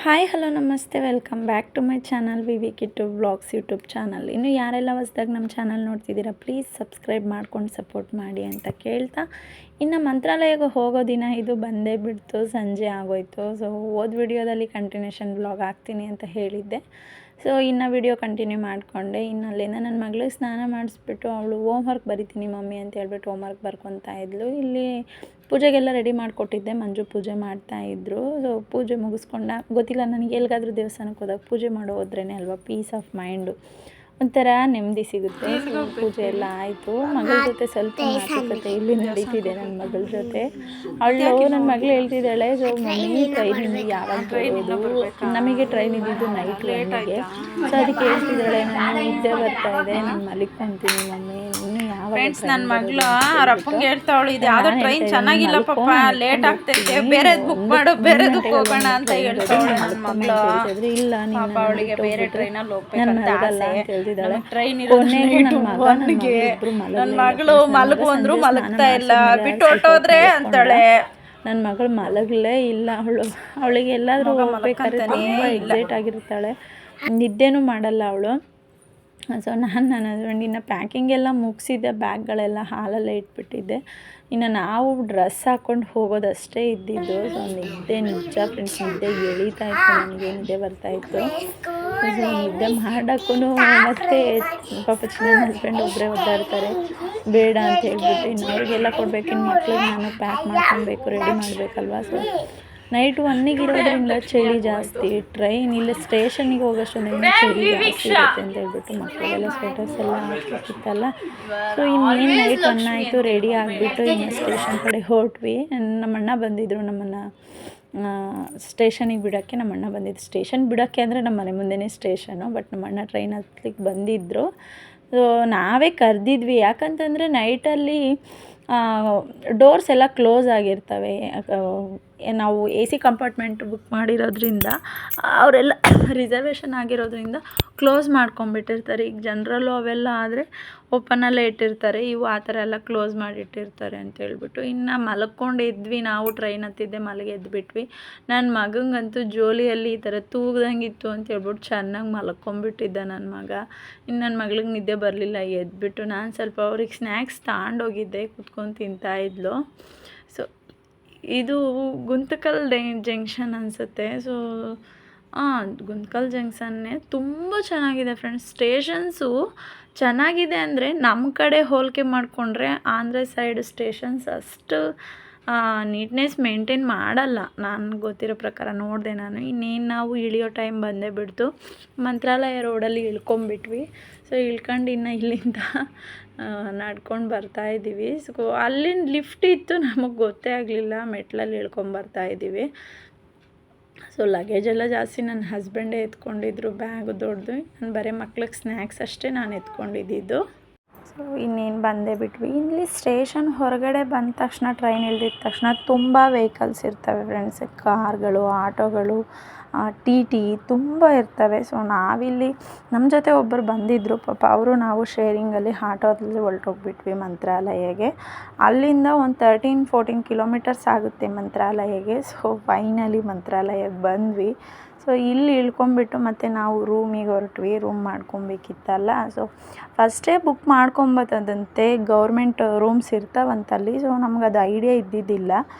Hi hello ನಮಸ್ತೆ, welcome back to my channel V V Kittu vlogs YouTube channel. ಇನ್ನು ಯಾರೆಲ್ಲ ಹೊಸದಾಗಿ ನಮ್ಮ ಚಾನಲ್ ನೋಡ್ತಿದ್ದೀರಾ ಪ್ಲೀಸ್ ಸಬ್ಸ್ಕ್ರೈಬ್ ಮಾಡ್ಕೊಂಡು ಸಪೋರ್ಟ್ ಮಾಡಿ ಅಂತ ಕೇಳ್ತಾ, ಇನ್ನು ಮಂತ್ರಾಲಯಕ್ಕೆ ಹೋಗೋ ದಿನ ಇದು ಬಂದೇ ಬಿಡ್ತು, ಸಂಜೆ ಆಗೋಯ್ತು. ಸೊ ಹೋದ ವಿಡಿಯೋದಲ್ಲಿ ಕಂಟಿನ್ಯೂಷನ್ ವ್ಲಾಗ್ ಹಾಕ್ತೀನಿ ಅಂತ ಹೇಳಿದ್ದೆ. ಸೊ ಇನ್ನು ವಿಡಿಯೋ ಕಂಟಿನ್ಯೂ ಮಾಡಿಕೊಂಡೆ. ಇನ್ನು ಅಲ್ಲಿಂದ ನನ್ನ ಮಗಳಿಗೆ ಸ್ನಾನ ಮಾಡಿಸ್ಬಿಟ್ಟು ಅವಳು ಹೋಮ್ ವರ್ಕ್ ಬರಿತೀನಿ ಮಮ್ಮಿ ಅಂತ ಹೇಳ್ಬಿಟ್ಟು ಹೋಮ್ ವರ್ಕ್ ಬರ್ಕೊತಾ ಇದ್ಲು. ಇಲ್ಲಿ ಪೂಜೆಗೆಲ್ಲ ರೆಡಿ ಮಾಡಿಕೊಟ್ಟಿದ್ದೆ, ಮಂಜು ಪೂಜೆ ಮಾಡ್ತಾಯಿದ್ರು. ಸೊ ಪೂಜೆ ಮುಗಿಸ್ಕೊಂಡ ಗೊತ್ತಿಲ್ಲ ನನಗೆ, ಎಲ್ಲಿಗಾದ್ರೂ ದೇವಸ್ಥಾನಕ್ಕೆ ಹೋದಾಗ ಪೂಜೆ ಮಾಡೋ ಹೋದ್ರೇ ಅಲ್ವಾ ಪೀಸ್ ಆಫ್ ಮೈಂಡು, ಒಂಥರ ನೆಮ್ಮದಿ ಸಿಗುತ್ತೆ. ಸೊ ಪೂಜೆ ಎಲ್ಲ ಆಯಿತು. ಮಗಳ ಜೊತೆ ಸ್ವಲ್ಪ ಮಾತುಕತೆ ಇಲ್ಲಿ ನಡೀತಿದೆ. ನನ್ನ ಮಗಳ ಜೊತೆ ನನ್ನ ಮಗಳು ಹೇಳ್ತಿದ್ದಾಳೆ, ಸೊ ಮಮ್ಮಿ ಟ್ರೈನಿಂಗ್ ಯಾವಾಗ ಬರೋದು, ನಮಗೆ ಟ್ರೈನ್ ಇದ್ದಿದ್ದು ನೈಟ್ ಒನ್ನಿಗೆ. ಸೊ ಅದಕ್ಕೆ ಹೇಳ್ತಿದ್ದಾಳೆ, ನಾನು ನಿದ್ದೆ ಬರ್ತಾ ಇದೆ, ನಾನು ಮಲಿಕೊಂತೀನಿ ಮಮ್ಮಿ, ಇನ್ನು ಯಾವಾಗ. ನನ್ನ ಮಗಳು ಅವ್ರ ಅಪ್ಪಂಗೆ ಹೇಳ್ತಾವಳು, ಇದು ಯಾವುದೋ ಟ್ರೈನ್ ಚೆನ್ನಾಗಿಲ್ಲ ಪಾಪ, ಲೇಟ್ ಆಗ್ತೈತೆ, ಬೇರೆದು ಬುಕ್ ಮಾಡು, ಬೇರೆದಕ್ಕೆ ಹೋಗೋಣ ಅಂತ ಹೇಳ್ತಾವಳು ನನ್ನ ಮಗಳು. ಇಲ್ಲ ಅವಳಿಗೆ ಬೇರೆ ಟ್ರೈನಲ್ಲಿ ಹೋಗ್ಬೇಕಂತ ಆಸೆ. ಟ್ರೈನ್ ನನ್ನ ಮಗಳು ಮಲಗು ಅಂದ್ರು ಮಲಗ್ತಾ ಇಲ್ಲ, ಬಿಟ್ಟು ಹೊಟ್ಟೋದ್ರೆ ಅಂತಾಳೆ. ನನ್ನ ಮಗಳು ಮಲಗಲೇ ಇಲ್ಲ. ಅವಳಿಗೆ ಎಲ್ಲಾದ್ರೂ ಹೋಗ್ಬೇಕಾದ್ರೆ ತುಂಬ ಎಕ್ಸೈಟ್ ಆಗಿರ್ತಾಳೆ, ನಿದ್ದೆನೂ ಮಾಡಲ್ಲ ಅವಳು. ಸೊ ನನ್ನ ಹಸ್ಬೆಂಡ್ ಇನ್ನು ಪ್ಯಾಕಿಂಗ್ ಎಲ್ಲ ಮುಗಿಸಿದ್ದೆ, ಬ್ಯಾಗ್ಗಳೆಲ್ಲ ಹಾಲಲ್ಲೇ ಇಟ್ಬಿಟ್ಟಿದ್ದೆ. ಇನ್ನು ನಾವು ಡ್ರೆಸ್ ಹಾಕ್ಕೊಂಡು ಹೋಗೋದಷ್ಟೇ ಇದ್ದಿದ್ದು. ಸೊ ನಿದ್ದೆ ನಿಜ ಫ್ರೆಂಡ್ಸ್, ನಿದ್ದೆ ಎಳೀತಾ ಇತ್ತು, ನನಗೆ ನಿದ್ದೆ ಬರ್ತಾಯಿತ್ತು. ಸೊ ನಿದ್ದೆ ಮಾಡೋಕ್ಕೂ ಮತ್ತು ಪಾಪ ನನ್ನ ಹಸ್ಬೆಂಡ್ ಒಬ್ಬರೇ ಒದ್ದಾಡ್ತಾರೆ, ಬೇಡ ಅಂತ ಹೇಳ್ಬಿಟ್ಟು. ಇನ್ನು ಅವ್ರಿಗೆಲ್ಲ ಕೊಡಬೇಕು, ಇನ್ನು ಮಕ್ಳಿಗೆ ನಾನು ಪ್ಯಾಕ್ ಮಾಡ್ಕೊಬೇಕು, ರೆಡಿ ಮಾಡಬೇಕಲ್ವ. ಸೊ ನೈಟ್ ಒನ್ನಿಗೆ ಇರೋದ್ರಿಂದ ಚಳಿ ಜಾಸ್ತಿ, ಟ್ರೈನ್ ಇಲ್ಲ ಸ್ಟೇಷನ್ನಿಗೆ ಹೋಗೋಷ್ಟೊಂದಿಗೆ ಚಳಿ ಜಾಸ್ತಿ ಇರುತ್ತೆ ಅಂತ ಹೇಳ್ಬಿಟ್ಟು ಮಕ್ಕಳಿಗೆಲ್ಲ ಸ್ವೆಟರ್ಸ್ ಎಲ್ಲ ಹಾಕ್ಬೇಕಿತ್ತಲ್ಲ. ಸೊ ಇನ್ನೇನು ನೈಟ್ ಒನ್ ಆಯಿತು, ರೆಡಿ ಆಗಿಬಿಟ್ಟು ಇನ್ನು ಸ್ಟೇಷನ್ ಕಡೆ ಹೊರಟ್ವಿ. ನಮ್ಮಣ್ಣ ಬಂದಿದ್ದರು ನಮ್ಮನ್ನು ಸ್ಟೇಷನಿಗೆ ಬಿಡೋಕ್ಕೆ. ನಮ್ಮಣ್ಣ ಬಂದಿದ್ದು ಸ್ಟೇಷನ್ ಬಿಡೋಕ್ಕೆ ಅಂದರೆ ನಮ್ಮ ಮನೆ ಮುಂದೆನೇ ಸ್ಟೇಷನು, ಬಟ್ ನಮ್ಮಣ್ಣ ಟ್ರೈನ್ ಹತ್ಲಿಕ್ಕೆ ಬಂದಿದ್ದರು. ಸೊ ನಾವೇ ಕರೆದಿದ್ವಿ, ಯಾಕಂತಂದರೆ ನೈಟಲ್ಲಿ ಡೋರ್ಸ್ ಎಲ್ಲ ಕ್ಲೋಸ್ ಆಗಿರ್ತವೆ. ನಾವು ಎ ಸಿ ಕಂಪಾರ್ಟ್ಮೆಂಟ್ ಬುಕ್ ಮಾಡಿರೋದ್ರಿಂದ ಅವರೆಲ್ಲ ರಿಸರ್ವೇಷನ್ ಆಗಿರೋದ್ರಿಂದ ಕ್ಲೋಸ್ ಮಾಡ್ಕೊಂಬಿಟ್ಟಿರ್ತಾರೆ. ಈಗ ಜನರಲ್ಲು ಅವೆಲ್ಲ ಆದರೆ ಓಪನಲ್ಲೇ ಇಟ್ಟಿರ್ತಾರೆ, ಇವು ಆ ಥರ ಎಲ್ಲ ಕ್ಲೋಸ್ ಮಾಡಿಟ್ಟಿರ್ತಾರೆ ಅಂತ ಹೇಳ್ಬಿಟ್ಟು. ಇನ್ನು ಮಲ್ಕೊಂಡು ಎದ್ವಿ, ನಾವು ಟ್ರೈನ್ ಹತ್ತಿದ್ದೆ ಮಲಗಿ ಎದ್ಬಿಟ್ವಿ. ನನ್ನ ಮಗಂಗಂತೂ ಜೋಲಿಯಲ್ಲಿ ಈ ಥರ ತೂಗ್ದಂಗಿತ್ತು ಅಂತ ಹೇಳ್ಬಿಟ್ಟು ಚೆನ್ನಾಗಿ ಮಲ್ಕೊಂಬಿಟ್ಟಿದ್ದ ನನ್ನ ಮಗ. ಇನ್ನು ನನ್ನ ಮಗಳಿಗೆ ನಿದ್ದೆ ಬರಲಿಲ್ಲ, ಎದ್ಬಿಟ್ಟು ನಾನು ಸ್ವಲ್ಪ ಅವ್ರಿಗೆ ಸ್ನ್ಯಾಕ್ಸ್ ತಗೊಂಡೋಗಿದ್ದೆ, ಕುತ್ಕೊಂಡು ತಿಂತಾಯಿದ್ಲು. ಸೊ ಇದು ಗುಂತಕಲ್ ಜಂಕ್ಷನ್ ಅನಿಸುತ್ತೆ. ಸೊ ಗುಂತಕಲ್ ಜಂಕ್ಷನ್ನೇ ತುಂಬ ಚೆನ್ನಾಗಿದೆ ಫ್ರೆಂಡ್ಸ್. ಸ್ಟೇಷನ್ಸು ಚೆನ್ನಾಗಿದೆ ಅಂದರೆ ನಮ್ಮ ಕಡೆ ಹೋಲಿಕೆ ಮಾಡಿಕೊಂಡ್ರೆ ಆಂಧ್ರ ಸೈಡ್ ಸ್ಟೇಷನ್ಸ್ ಅಷ್ಟು ನೀಟ್ನೆಸ್ ಮೇಂಟೈನ್ ಮಾಡಲ್ಲ, ನಾನು ಗೊತ್ತಿರೋ ಪ್ರಕಾರ ನೋಡಿದೆ ನಾನು. ಇನ್ನೇನು ನಾವು ಇಳಿಯೋ ಟೈಮ್ ಬಂದೇ ಬಿಡ್ತು, ಮಂತ್ರಾಲಯ ರೋಡಲ್ಲಿ ಇಳ್ಕೊಂಬಿಟ್ವಿ. ಸೊ ಇಳ್ಕೊಂಡು ಇನ್ನು ಇಲ್ಲಿಂದ ನಡ್ಕೊಂಡು ಬರ್ತಾಯಿದ್ದೀವಿ. ಸೊ ಅಲ್ಲಿನ ಲಿಫ್ಟ್ ಇತ್ತು, ನಮಗೆ ಗೊತ್ತೇ ಆಗಲಿಲ್ಲ, ಮೆಟ್ಲಲ್ಲಿ ಇಳ್ಕೊಂಬರ್ತಾಯಿದ್ದೀವಿ. ಸೊ ಲಗೇಜೆಲ್ಲ ಜಾಸ್ತಿ ನನ್ನ ಹಸ್ಬೆಂಡೇ ಎತ್ಕೊಂಡಿದ್ರು, ಬ್ಯಾಗು ದೊಡ್ಡದು. ನಾನು ಬರೀ ಮಕ್ಳಿಗೆ ಸ್ನ್ಯಾಕ್ಸ್ ಅಷ್ಟೇ ನಾನು ಎತ್ಕೊಂಡಿದ್ದು. ಸೊ ಇನ್ನೇನು ಬಂದೇ ಬಿಟ್ವಿ. ಇಲ್ಲಿ ಸ್ಟೇಷನ್ ಹೊರಗಡೆ ಬಂದ ತಕ್ಷಣ, ಟ್ರೈನ್ ಇಳ್ದಿದ ತಕ್ಷಣ ತುಂಬ ವೆಹಿಕಲ್ಸ್ ಇರ್ತವೆ ಫ್ರೆಂಡ್ಸ್, ಕಾರ್ಗಳು, ಆಟೋಗಳು, ಟಿ ತುಂಬ ಇರ್ತವೆ. ಸೊ ನಾವಿಲ್ಲಿ ನಮ್ಮ ಜೊತೆ ಒಬ್ಬರು ಬಂದಿದ್ದರು ಪಾಪ, ಅವರು ನಾವು ಶೇರಿಂಗಲ್ಲಿ ಆಟೋದಲ್ಲಿ ಹೊರಟೋಗ್ಬಿಟ್ವಿ ಮಂತ್ರಾಲಯಗೆ. ಅಲ್ಲಿಂದ ಒಂದು 13-14 ಕಿಲೋಮೀಟರ್ಸ್ ಆಗುತ್ತೆ ಮಂತ್ರಾಲಯಗೆ. ಸೊ ಫೈನಲಿ ಮಂತ್ರಾಲಯಕ್ಕೆ ಬಂದ್ವಿ. ಸೊ ಇಲ್ಲಿ ಇಳ್ಕೊಂಬಿಟ್ಟು ಮತ್ತೆ ನಾವು ರೂಮಿಗೆ ಹೊರಟ್ವಿ, ರೂಮ್ ಮಾಡ್ಕೊಬೇಕಿತ್ತಲ್ಲ. ಸೊ ಫಸ್ಟೇ ಬುಕ್ ಮಾಡ್ಕೊಬತ್ತದಂತೆ, ಗೌರ್ಮೆಂಟ್ ರೂಮ್ಸ್ ಇರ್ತಾವಂತಲ್ಲಿ. ಸೊ ನಮ್ಗೆ ಅದು ಐಡಿಯಾ ಇದ್ದಿದ್ದಿಲ್ಲ.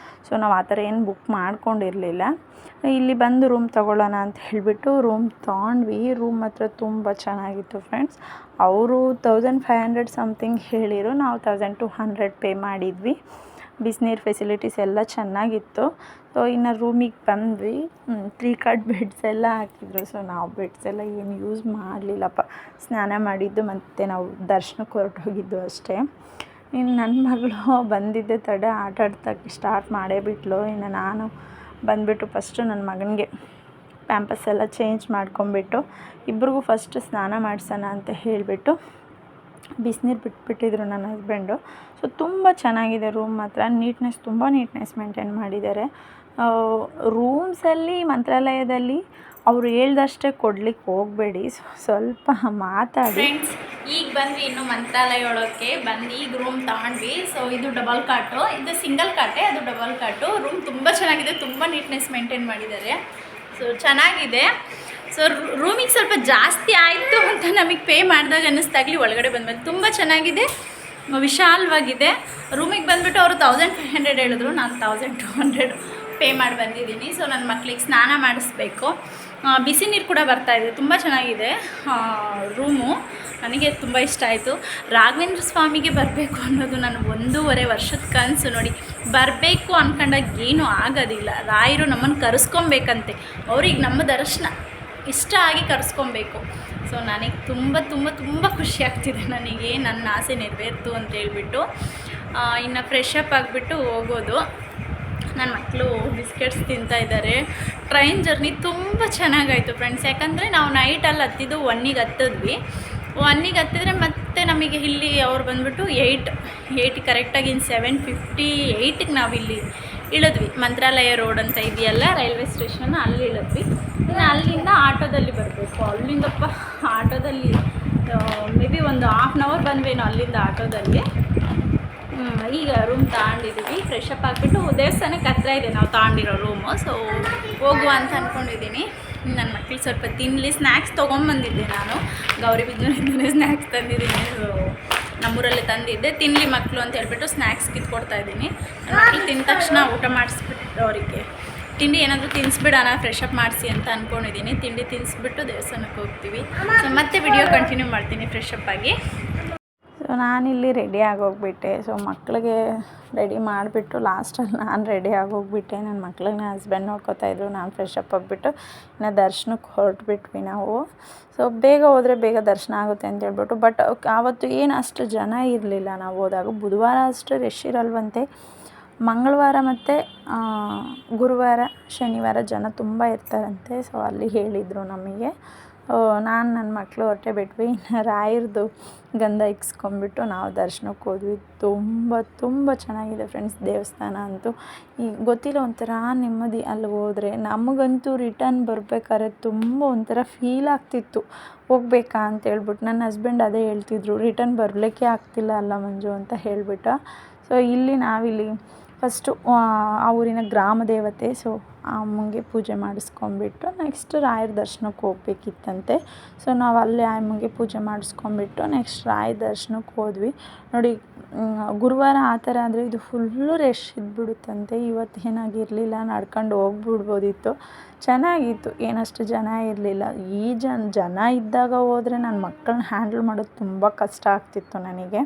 ಸೊ ನಾವು ಆ ಥರ ಏನು ಬುಕ್ ಮಾಡ್ಕೊಂಡಿರಲಿಲ್ಲ. ಇಲ್ಲಿ ಬಂದು ರೂಮ್ ತೊಗೊಳ್ಳೋಣ ಅಂತ ಹೇಳಿಬಿಟ್ಟು ರೂಮ್ ತೊಗೊಂಡ್ವಿ. ರೂಮ್ ಮಾತ್ರ ತುಂಬ ಚೆನ್ನಾಗಿತ್ತು ಫ್ರೆಂಡ್ಸ್. ಅವರು 1500 ಸಮಥಿಂಗ್ ಹೇಳಿರು, ನಾವು 1200 ಪೇ ಮಾಡಿದ್ವಿ. ಬಿಸಿನೀರು ಫೆಸಿಲಿಟೀಸ್ ಎಲ್ಲ ಚೆನ್ನಾಗಿತ್ತು. ಸೊ ಇನ್ನು ರೂಮಿಗೆ ಬಂದ್ವಿ. 3 ಕಾಟ್ ಬೆಡ್ಸ್ ಎಲ್ಲ ಹಾಕಿದ್ರು. ಸೊ ನಾವು ಬೆಡ್ಸ್ ಎಲ್ಲ ಏನು ಯೂಸ್ ಮಾಡಲಿಲ್ಲಪ್ಪ, ಸ್ನಾನ ಮಾಡಿದ್ದು ಮತ್ತು ನಾವು ದರ್ಶನಕ್ಕೆ ಹೊರಟೋಗಿದ್ದು ಅಷ್ಟೇ. ಇನ್ನು ನನ್ನ ಮಗಳು ಬಂದಿದ್ದೆ ತಡ ಆಟಾಡ್ತಕ್ಕೆ ಸ್ಟಾರ್ಟ್ ಮಾಡೇ ಬಿಟ್ಲು. ಇನ್ನು ನಾನು ಬಂದುಬಿಟ್ಟು ಫಸ್ಟು ನನ್ನ ಮಗನಿಗೆ ಪ್ಯಾಂಪಸ್ ಎಲ್ಲ ಚೇಂಜ್ ಮಾಡ್ಕೊಂಬಿಟ್ಟು ಇಬ್ರಿಗೂ ಫಸ್ಟ್ ಸ್ನಾನ ಮಾಡಿಸೋಣ ಅಂತ ಹೇಳಿಬಿಟ್ಟು ಬಿಸಿನೀರು ಬಿಟ್ಬಿಟ್ಟಿದ್ರು ನನ್ನ ಹಸ್ಬೆಂಡು. ಸೊ ತುಂಬ ಚೆನ್ನಾಗಿದೆ ರೂಮ್ ಮಾತ್ರ, ತುಂಬ ನೀಟ್ನೆಸ್ ಮೇಂಟೈನ್ ಮಾಡಿದ್ದಾರೆ. ರೂಮ್ಸಲ್ಲಿ ಮಂತ್ರಾಲಯದಲ್ಲಿ ಅವರು ಹೇಳ್ದಷ್ಟೇ ಕೊಡ್ಲಿಕ್ಕೆ ಹೋಗಬೇಡಿ, ಸ್ವಲ್ಪ ಮಾತಾಡಿ. ಫ್ರೆಂಡ್ಸ್ ಈಗ ಬಂದ್ವಿ ಇನ್ನು ಮಂತ್ರಾಲಯ ಒಳಕ್ಕೆ ಬಂದು ಈಗ ರೂಮ್ ತಗೊಂಡ್ವಿ. ಸೊ ಇದು ಡಬಲ್ ಕಾಟು, ಇದು ಸಿಂಗಲ್ ಕಾಟೆ, ಅದು ಡಬಲ್ ಕಾಟು. ರೂಮ್ ತುಂಬ ಚೆನ್ನಾಗಿದೆ, ತುಂಬ ನೀಟ್ನೆಸ್ ಮೇಂಟೈನ್ ಮಾಡಿದ್ದಾರೆ. ಸೊ ಚೆನ್ನಾಗಿದೆ. ಸೊ ರೂಮಿಗೆ ಸ್ವಲ್ಪ ಜಾಸ್ತಿ ಆಯಿತು ಅಂತ ನಮಗೆ ಪೇ ಮಾಡಿದಾಗ ಅನ್ನಿಸ್ದಾಗಲಿ ಒಳಗಡೆ ಬಂದ್ಮೇಲೆ ತುಂಬ ಚೆನ್ನಾಗಿದೆ, ವಿಶಾಲವಾಗಿದೆ. ರೂಮಿಗೆ ಬಂದುಬಿಟ್ಟು ಅವರು 1500 ಹೇಳಿದ್ರು, ನಾನು 1200 ಪೇ ಮಾಡಿ ಬಂದಿದ್ದೀನಿ. ಸೊ ನನ್ನ ಮಕ್ಳಿಗೆ ಸ್ನಾನ ಮಾಡಿಸ್ಬೇಕು. ಬಿಸಿ ನೀರು ಕೂಡ ಬರ್ತಾಯಿದೆ, ತುಂಬ ಚೆನ್ನಾಗಿದೆ ರೂಮು. ನನಗೆ ತುಂಬ ಇಷ್ಟ ಆಯಿತು. ರಾಘವೇಂದ್ರ ಸ್ವಾಮಿಗೆ ಬರಬೇಕು ಅನ್ನೋದು ನನ್ನ 1.5 ವರ್ಷದ ಕನಸು ನೋಡಿ. ಬರಬೇಕು ಅಂದ್ಕೊಂಡಾಗ ಏನೂ ಆಗೋದಿಲ್ಲ. ರಾಯರು ನಮ್ಮನ್ನು ಕರೆಸ್ಕೊಬೇಕಂತೆ, ಅವ್ರಿಗೆ ನಮ್ಮ ದರ್ಶನ ಇಷ್ಟ ಆಗಿ ಕರೆಸ್ಕೊಬೇಕು. ಸೊ ನನಗೆ ತುಂಬ ತುಂಬ ತುಂಬ ಖುಷಿ ಆಗ್ತಿದೆ, ನನಗೆ ನನ್ನ ಆಸೆ ನೆರವೇರ್ತು ಅಂತ ಹೇಳ್ಬಿಟ್ಟು. ಇನ್ನು ಫ್ರೆಶ್ ಅಪ್ ಆಗಿಬಿಟ್ಟು ಹೋಗೋದು. ನನ್ನ ಮಕ್ಕಳು ಬಿಸ್ಕೆಟ್ಸ್ ತಿಂತಾಯಿದ್ದಾರೆ. ಟ್ರೈನ್ ಜರ್ನಿ ತುಂಬ ಚೆನ್ನಾಗಾಯಿತು ಫ್ರೆಂಡ್ಸ್. ಯಾಕಂದರೆ ನಾವು ನೈಟಲ್ಲಿ ಹತ್ತಿದ್ದು 1ಗೆ ಹತ್ತಿದ್ವಿ. 1ಗೆ ಹತ್ತಿದ್ರೆ ಮತ್ತೆ ನಮಗೆ ಇಲ್ಲಿ ಅವ್ರು ಬಂದುಬಿಟ್ಟು 8 ಕರೆಕ್ಟಾಗಿ ಇನ್ನು 7:58ಗೆ ನಾವು ಇಲ್ಲಿ ಇಳಿದ್ವಿ. ಮಂತ್ರಾಲಯ ರೋಡ್ ಅಂತ ಇದೆಯಲ್ಲ ರೈಲ್ವೆ ಸ್ಟೇಷನ್, ಅಲ್ಲಿ ಇಳಿದ್ವಿ. ಇನ್ನು ಅಲ್ಲಿಂದ ಆಟೋದಲ್ಲಿ ಬರಬೇಕು. ಅಲ್ಲಿಂದಪ್ಪ ಆಟೋದಲ್ಲಿ ಮೇ ಬಿ ಒಂದು ½ an hour ಬಂದ್ವೇನೋ ಅಲ್ಲಿಂದ ಆಟೋದಲ್ಲಿ. ಈಗ ರೂಮ್ ತಗೊಂಡಿದ್ದೀವಿ. ಫ್ರೆಶ್ ಅಪ್ ಆಗಿಬಿಟ್ಟು ದೇವಸ್ಥಾನಕ್ಕೆ ಹತ್ರ ಇದೆ ನಾವು ತಗೊಂಡಿರೋ ರೂಮು. ಸೊ ಹೋಗುವ ಅಂತ ಅಂದ್ಕೊಂಡಿದ್ದೀನಿ. ನನ್ನ ಮಕ್ಕಳಿಗೆ ಸ್ವಲ್ಪ ತಿನ್ನಲಿ. ಸ್ನ್ಯಾಕ್ಸ್ ತೊಗೊಂಬಂದಿದ್ದೆ ನಾನು, ಗೌರಿಬಿದನೂರಿಂದಲೇ ಸ್ನ್ಯಾಕ್ಸ್ ತಂದಿದ್ದೀನಿ. ಸೊ ನಮ್ಮೂರಲ್ಲಿ ತಂದಿದ್ದೆ, ತಿನ್ನಲಿ ಮಕ್ಕಳು ಅಂತ ಹೇಳ್ಬಿಟ್ಟು ಸ್ನ್ಯಾಕ್ಸ್ ಕಿತ್ಕೊಡ್ತಾಯಿದ್ದೀನಿ. ನನ್ನ ಮಕ್ಕಳು ತಿಂದ ತಕ್ಷಣ ಊಟ ಮಾಡಿಸ್ಬಿಟ್ಟು ಅವರಿಗೆ ತಿಂಡಿ ಏನಾದರೂ ತಿನ್ನಿಸ್ಬಿಡೋಣ, ಫ್ರೆಶ್ ಅಪ್ ಮಾಡಿಸಿ ಅಂತ ಅಂದ್ಕೊಂಡಿದ್ದೀನಿ. ತಿಂಡಿ ತಿನ್ನಿಸ್ಬಿಟ್ಟು ದೇವಸ್ಥಾನಕ್ಕೆ ಹೋಗ್ತೀವಿ. ಸೊ ಮತ್ತೆ ವಿಡಿಯೋ ಕಂಟಿನ್ಯೂ ಮಾಡ್ತೀನಿ ಫ್ರೆಶ್ ಅಪ್ ಆಗಿ. ಸೊ ನಾನಿಲ್ಲಿ ರೆಡಿ ಆಗೋಗ್ಬಿಟ್ಟೆ. ಸೊ ಮಕ್ಕಳಿಗೆ ರೆಡಿ ಮಾಡಿಬಿಟ್ಟು ಲಾಸ್ಟಲ್ಲಿ ನಾನು ರೆಡಿ ಆಗೋಗ್ಬಿಟ್ಟೆ. ನನ್ನ ಮಕ್ಳಿಗೆ ನನ್ನ ಹಸ್ಬೆಂಡ್ ನೋಡ್ಕೊತಾಯಿದ್ರು. ನಾನು ಫ್ರೆಶ್ ಅಪ್ ಆಗಿಬಿಟ್ಟು ಇನ್ನು ದರ್ಶನಕ್ಕೆ ಹೊರಟ್ಬಿಟ್ವಿ ನಾವು. ಸೊ ಬೇಗ ಹೋದರೆ ಬೇಗ ದರ್ಶನ ಆಗುತ್ತೆ ಅಂತ ಹೇಳ್ಬಿಟ್ಟು. ಬಟ್ ಆವತ್ತು ಏನು ಅಷ್ಟು ಜನ ಇರಲಿಲ್ಲ ನಾವು ಹೋದಾಗ. ಬುಧವಾರ ಅಷ್ಟು ರಶ್ ಇರಲ್ವಂತೆ. ಮಂಗಳವಾರ ಮತ್ತು ಗುರುವಾರ ಶನಿವಾರ ಜನ ತುಂಬ ಇರ್ತಾರಂತೆ. ಸೊ ಅಲ್ಲಿ ಹೇಳಿದರು ನಮಗೆ. ನಾನು ನನ್ನ ಮಕ್ಕಳು ಹೊರಟೆ ಬಿಟ್ವಿ. ಇನ್ನು ರಾಯರದು ಗಂಧ ಇಕ್ಸ್ಕೊಂಬಿಟ್ಟು ನಾವು ದರ್ಶನಕ್ಕೆ ಹೋದ್ವಿ. ತುಂಬ ಚೆನ್ನಾಗಿದೆ ಫ್ರೆಂಡ್ಸ್ ದೇವಸ್ಥಾನ ಅಂತೂ. ಈಗ ಗೊತ್ತಿಲ್ಲ, ಒಂಥರ ನೆಮ್ಮದಿ ಅಲ್ಲಿ ಹೋದರೆ. ನಮಗಂತೂ ರಿಟರ್ನ್ ಬರಬೇಕಾದ್ರೆ ತುಂಬ ಒಂಥರ ಫೀಲ್ ಆಗ್ತಿತ್ತು, ಹೋಗ್ಬೇಕಾ ಅಂತ ಹೇಳ್ಬಿಟ್ಟು. ನನ್ನ ಹಸ್ಬೆಂಡ್ ಅದೇ ಹೇಳ್ತಿದ್ರು, ರಿಟರ್ನ್ ಬರಲಿಕ್ಕೆ ಆಗ್ತಿಲ್ಲ ಅಲ್ಲ ಮಂಜು ಅಂತ ಹೇಳಿಬಿಟ್ಟು. ಸೊ ಇಲ್ಲಿ ನಾವಿಲ್ಲಿ ಫಸ್ಟು ಆ ಊರಿನ ಗ್ರಾಮ ದೇವತೆ, ಸೊ ಆ ಅಮ್ಮಂಗೆ ಪೂಜೆ ಮಾಡಿಸ್ಕೊಂಬಿಟ್ಟು ನೆಕ್ಸ್ಟ್ ರಾಯರ ದರ್ಶನಕ್ಕೆ ಹೋಗ್ಬೇಕಿತ್ತಂತೆ. ಸೊ ನಾವು ಅಲ್ಲೇ ಅಮ್ಮಂಗೆ ಪೂಜೆ ಮಾಡಿಸ್ಕೊಂಬಿಟ್ಟು ನೆಕ್ಸ್ಟ್ ರಾಯರ ದರ್ಶನಕ್ಕೆ ಹೋದ್ವಿ. ನೋಡಿ ಗುರುವಾರ ಆ ಥರ ಆದರೆ ಇದು ಫುಲ್ಲು ರಶ್ ಇದ್ಬಿಡುತ್ತಂತೆ. ಇವತ್ತು ಏನಾಗಿರಲಿಲ್ಲ, ನಡ್ಕೊಂಡು ಹೋಗ್ಬಿಡ್ಬೋದಿತ್ತು, ಚೆನ್ನಾಗಿತ್ತು, ಏನಷ್ಟು ಜನ ಇರಲಿಲ್ಲ. ಈ ಜನ ಇದ್ದಾಗ ಹೋದರೆ ನನ್ನ ಮಕ್ಕಳನ್ನ ಹ್ಯಾಂಡಲ್ ಮಾಡೋದು ತುಂಬ ಕಷ್ಟ ಆಗ್ತಿತ್ತು ನನಗೆ.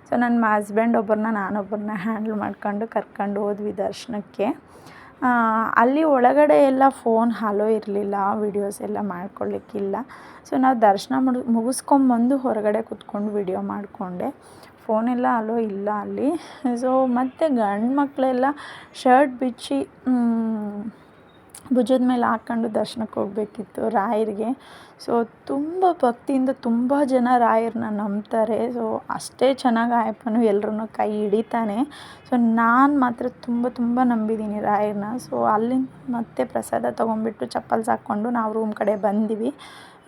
ಸೊ ನನ್ನ ಹಸ್ಬೆಂಡ್ ಒಬ್ಬರನ್ನ ನಾನೊಬ್ಬರನ್ನ ಹ್ಯಾಂಡಲ್ ಮಾಡ್ಕೊಂಡು ಕರ್ಕೊಂಡು ಹೋದ್ವಿ ದರ್ಶನಕ್ಕೆ. ಅಲ್ಲಿ ಒಳಗಡೆ ಎಲ್ಲ ಫೋನ್ ಹಲೋ ಇರಲಿಲ್ಲ, ವೀಡಿಯೋಸ್ ಎಲ್ಲ ಮಾಡ್ಕೊಳ್ಳಿಕ್ಕಿಲ್ಲ. ಸೊ ನಾವು ದರ್ಶನ ಮುಗಿಸ್ಕೊಂಬಂದು ಹೊರಗಡೆ ಕೂತ್ಕೊಂಡು ವಿಡಿಯೋ ಮಾಡಿಕೊಂಡೆ. ಫೋನೆಲ್ಲ ಹಲೋ ಇಲ್ಲ ಅಲ್ಲಿ. ಸೊ ಮತ್ತು ಗಂಡು ಮಕ್ಕಳೆಲ್ಲ ಶರ್ಟ್ ಬಿಚ್ಚಿ ಭುಜದ ಮೇಲೆ ಹಾಕ್ಕೊಂಡು ದರ್ಶನಕ್ಕೆ ಹೋಗಬೇಕಿತ್ತು ರಾಯರಿಗೆ. ಸೊ ತುಂಬ ಭಕ್ತಿಯಿಂದ ತುಂಬ ಜನ ರಾಯರನ್ನ ನಂಬ್ತಾರೆ. ಸೊ ಅಷ್ಟೇ ಚೆನ್ನಾಗಿ ಆಯಪ್ಪನು ಎಲ್ಲರನ್ನೂ ಕೈ ಹಿಡಿತಾನೆ. ಸೊ ನಾನು ಮಾತ್ರ ತುಂಬ ನಂಬಿದ್ದೀನಿ ರಾಯರನ್ನ. ಸೊ ಅಲ್ಲಿಂದ ಮತ್ತೆ ಪ್ರಸಾದ ತೊಗೊಂಬಿಟ್ಟು ಚಪ್ಪಲ್ಸ್ ಹಾಕ್ಕೊಂಡು ನಾವು ರೂಮ್ ಕಡೆ ಬಂದ್ವಿ.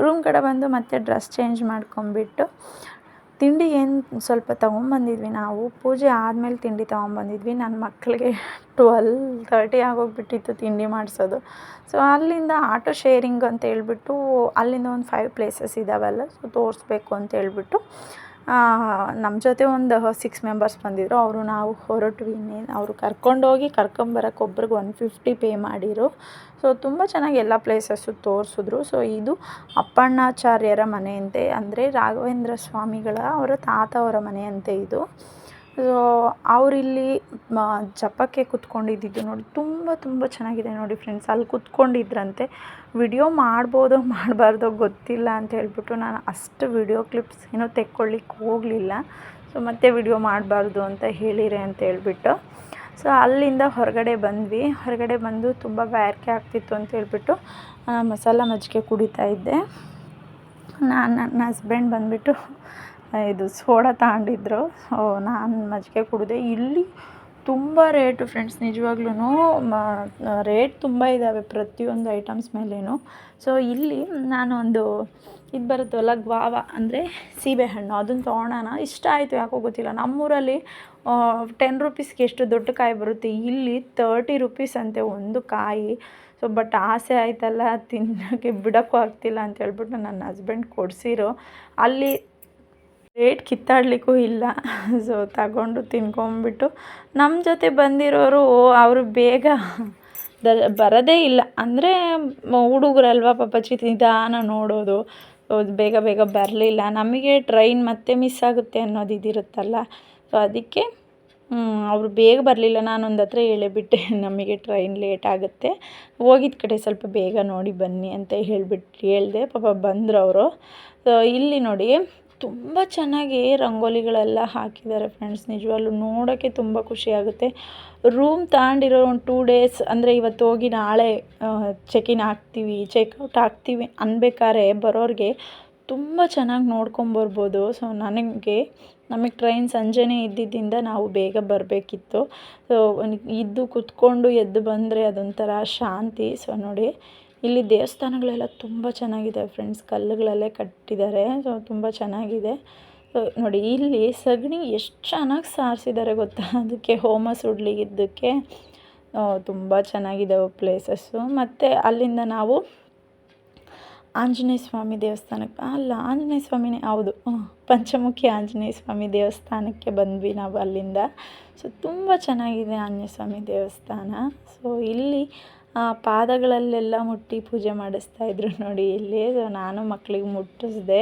ರೂಮ್ ಕಡೆ ಬಂದು ಮತ್ತೆ ಡ್ರೆಸ್ ಚೇಂಜ್ ಮಾಡ್ಕೊಂಬಿಟ್ಟು ತಿಂಡಿ ಏನು ಸ್ವಲ್ಪ ತೊಗೊಂಬಂದಿದ್ವಿ ನಾವು. ಪೂಜೆ ಆದಮೇಲೆ ತಿಂಡಿ ತೊಗೊಂಬಂದಿದ್ವಿ. ನನ್ನ ಮಕ್ಕಳಿಗೆ 12:30 ಆಗೋಗ್ಬಿಟ್ಟಿತ್ತು ತಿಂಡಿ ಮಾಡಿಸೋದು. ಸೊ ಅಲ್ಲಿಂದ ಆಟೋ ಶೇರಿಂಗ್ ಅಂತ ಹೇಳ್ಬಿಟ್ಟು ಅಲ್ಲಿಂದ ಒಂದು 5 ಪ್ಲೇಸಸ್ ಇದ್ದಾವಲ್ಲ, ಸೊ ತೋರಿಸ್ಬೇಕು ಅಂತ ಹೇಳ್ಬಿಟ್ಟು ನಮ್ಮ ಜೊತೆ ಒಂದು 6 ಮೆಂಬರ್ಸ್ ಬಂದಿದ್ರು. ಅವರು ನಾವು ಹೊರಟ್ವಿ. ಇನ್ನೇನು ಅವರು ಕರ್ಕೊಂಡೋಗಿ ಕರ್ಕೊಂಬರಕ್ಕೆ ಒಬ್ರಿಗೆ 150 ಪೇ ಮಾಡಿರು. ಸೊ ತುಂಬ ಚೆನ್ನಾಗಿ ಎಲ್ಲ ಪ್ಲೇಸಸ್ಸು ತೋರಿಸಿದ್ರು. ಸೊ ಇದು ಅಪ್ಪಣ್ಣಾಚಾರ್ಯರ ಮನೆಯಂತೆ, ಅಂದರೆ ರಾಘವೇಂದ್ರ ಸ್ವಾಮಿಗಳ ಅವರ ತಾತ ಅವರ ಮನೆಯಂತೆ ಇದು. ಸೊ ಅವರಿಲ್ಲಿ ಜಪಕ್ಕೆ ಕೂತ್ಕೊಂಡಿದ್ದು ನೋಡಿ, ತುಂಬ ಚೆನ್ನಾಗಿದೆ ನೋಡಿ ಫ್ರೆಂಡ್ಸ್. ಅಲ್ಲಿ ಕೂತ್ಕೊಂಡಿದ್ರಂತೆ. ವಿಡಿಯೋ ಮಾಡ್ಬೋದೋ ಮಾಡಬಾರ್ದೋ ಗೊತ್ತಿಲ್ಲ ಅಂತ ಹೇಳ್ಬಿಟ್ಟು ನಾನು ಅಷ್ಟು ವಿಡಿಯೋ ಕ್ಲಿಪ್ಸ್ ಏನೋ ತೆಕ್ಕೊಳ್ಳಿಕ್ಕೆ ಹೋಗಲಿಲ್ಲ. ಸೊ ಮತ್ತೆ ವಿಡಿಯೋ ಮಾಡಬಾರ್ದು ಅಂತ ಹೇಳಿರೆ ಅಂತ ಹೇಳ್ಬಿಟ್ಟು. ಸೊ ಅಲ್ಲಿಂದ ಹೊರಗಡೆ ಬಂದ್ವಿ. ಹೊರಗಡೆ ಬಂದು ತುಂಬ ಬ್ಯಾರಿಕೆ ಆಗ್ತಿತ್ತು ಅಂತ ಹೇಳ್ಬಿಟ್ಟು ಮಸಾಲ ಮಜ್ಜಿಗೆ ಕುಡಿತಾ ಇದ್ದೆ. ನನ್ನ ಹಸ್ಬೆಂಡ್ ಬಂದುಬಿಟ್ಟು ಇದು ಸೋಡಾ ತಗೊಂಡಿದ್ರು. ಸೊ ನಾನು ಮಜ್ಜಿಗೆ ಕುಡಿದೆ. ಇಲ್ಲಿ ತುಂಬ ರೇಟು ಫ್ರೆಂಡ್ಸ್, ನಿಜವಾಗ್ಲೂ ರೇಟ್ ತುಂಬ ಇದ್ದಾವೆ ಪ್ರತಿಯೊಂದು ಐಟಮ್ಸ್ ಮೇಲೇನು. ಸೊ ಇಲ್ಲಿ ನಾನು ಒಂದು ಇದು ಬರುತ್ತಲ್ಲ ಗ್ವಾವ ಅಂದರೆ ಸೀಬೆಹಣ್ಣು, ಅದನ್ನು ತೊಗೊಳೋಣ ಇಷ್ಟ ಆಯಿತು, ಯಾಕೋ ಗೊತ್ತಿಲ್ಲ. ನಮ್ಮೂರಲ್ಲಿ 10 ರೂಪೀಸ್ಗೆ ಎಷ್ಟು ದೊಡ್ಡ ಕಾಯಿ ಬರುತ್ತೆ, ಇಲ್ಲಿ 30 ರೂಪೀಸ್ ಅಂತೆ ಒಂದು ಕಾಯಿ. ಸೊ ಬಟ್ ಆಸೆ ಆಯ್ತಲ್ಲ ತಿನ್ನೋಕ್ಕೆ ಬಿಡೋಕ್ಕೂ ಆಗ್ತಿಲ್ಲ ಅಂತ ಹೇಳ್ಬಿಟ್ಟು ನನ್ನ ಹಸ್ಬೆಂಡ್ ಕೊಡಿಸಿರೋ ಅಲ್ಲಿ ರೇಟ್ ಕಿತ್ತಾಡಲಿಕ್ಕೂ ಇಲ್ಲ. ಸೊ ತಗೊಂಡು ತಿನ್ಕೊಂಬಿಟ್ಟು ನಮ್ಮ ಜೊತೆ ಬಂದಿರೋರು ಅವರು ಬೇಗ ಬರೋದೇ ಇಲ್ಲ. ಅಂದರೆ ಹುಡುಗರಲ್ವ ಪಾಪ ನಿಧಾನ ನೋಡೋದು, ಬೇಗ ಬೇಗ ಬರಲಿಲ್ಲ. ನಮಗೆ ಟ್ರೈನ್ ಮತ್ತೆ ಮಿಸ್ ಆಗುತ್ತೆ ಅನ್ನೋದು ಇದಿರುತ್ತಲ್ಲ, ಸೊ ಅದಕ್ಕೆ ಅವರು ಬೇಗ ಬರಲಿಲ್ಲ. ನಾನೊಂದು ಹತ್ರ ಹೇಳಿಬಿಟ್ಟೆ, ನಮಗೆ ಟ್ರೈನ್ ಲೇಟ್ ಆಗುತ್ತೆ, ಹೋಗಿದ್ದ ಕಡೆ ಸ್ವಲ್ಪ ಬೇಗ ನೋಡಿ ಬನ್ನಿ ಅಂತ ಹೇಳಿದೆ. ಪಾಪ ಬಂದರು ಅವರು. ಸೊ ಇಲ್ಲಿ ನೋಡಿ ತುಂಬ ಚೆನ್ನಾಗಿ ರಂಗೋಲಿಗಳೆಲ್ಲ ಹಾಕಿದ್ದಾರೆ ಫ್ರೆಂಡ್ಸ್. ನಿಜವಾಗ್ಲೂ ನೋಡೋಕ್ಕೆ ತುಂಬ ಖುಷಿಯಾಗುತ್ತೆ. ರೂಮ್ ತಗೊಂಡಿರೋ ಒಂದು 2 ಡೇಸ್ ಅಂದರೆ ಇವತ್ತು ಹೋಗಿ ನಾಳೆ ಚೆಕ್ಔಟ್ ಆಗ್ತೀವಿ ಅನ್ಬೇಕಾದ್ರೆ ಬರೋರಿಗೆ ತುಂಬ ಚೆನ್ನಾಗಿ ನೋಡ್ಕೊಂಬರ್ಬೋದು. ಸೊ ನಮಗೆ ಟ್ರೈನ್ ಸಂಜೆನೇ ಇದ್ದಿದ್ದರಿಂದ ನಾವು ಬೇಗ ಬರಬೇಕಿತ್ತು. ಸೊ ಇದ್ದು ಕುತ್ಕೊಂಡು ಎದ್ದು ಬಂದರೆ ಅದೊಂಥರ ಶಾಂತಿ. ಸೊ ನೋಡಿ ಇಲ್ಲಿ ದೇವಸ್ಥಾನಗಳೆಲ್ಲ ತುಂಬ ಚೆನ್ನಾಗಿದೆ ಫ್ರೆಂಡ್ಸ್, ಕಲ್ಲುಗಳಲ್ಲೇ ಕಟ್ಟಿದ್ದಾರೆ. ಸೊ ತುಂಬ ಚೆನ್ನಾಗಿದೆ. ಸೊ ನೋಡಿ ಇಲ್ಲಿ ಸಗಣಿ ಎಷ್ಟು ಚೆನ್ನಾಗಿ ಸಾರಿಸಿದ್ದಾರೆ ಗೊತ್ತಾ, ಅದಕ್ಕೆ ಹೋಮ ಸುಡ್ಲಿಗಿದ್ದಕ್ಕೆ ತುಂಬ ಚೆನ್ನಾಗಿದೆ ಪ್ಲೇಸಸ್ಸು. ಮತ್ತು ಅಲ್ಲಿಂದ ನಾವು ಆಂಜನೇಯ ಸ್ವಾಮಿ ದೇವಸ್ಥಾನಕ್ಕೆ ಆಂಜನೇಯ ಸ್ವಾಮಿನೇ ಹೌದು, ಪಂಚಮುಖಿ ಆಂಜನೇಯ ಸ್ವಾಮಿ ದೇವಸ್ಥಾನಕ್ಕೆ ಬಂದ್ವಿ ನಾವು ಅಲ್ಲಿಂದ. ಸೊ ತುಂಬ ಚೆನ್ನಾಗಿದೆ ಆಂಜನೇಯ ಸ್ವಾಮಿ ದೇವಸ್ಥಾನ. ಸೊ ಇಲ್ಲಿ ಪಾದಗಳಲ್ಲೆಲ್ಲ ಮುಟ್ಟಿ ಪೂಜೆ ಮಾಡಿಸ್ತಾಯಿದ್ರು ನೋಡಿ ಇಲ್ಲಿ. ಸೊ ನಾನು ಮಕ್ಕಳಿಗೆ ಮುಟ್ಟಿಸ್ದೆ.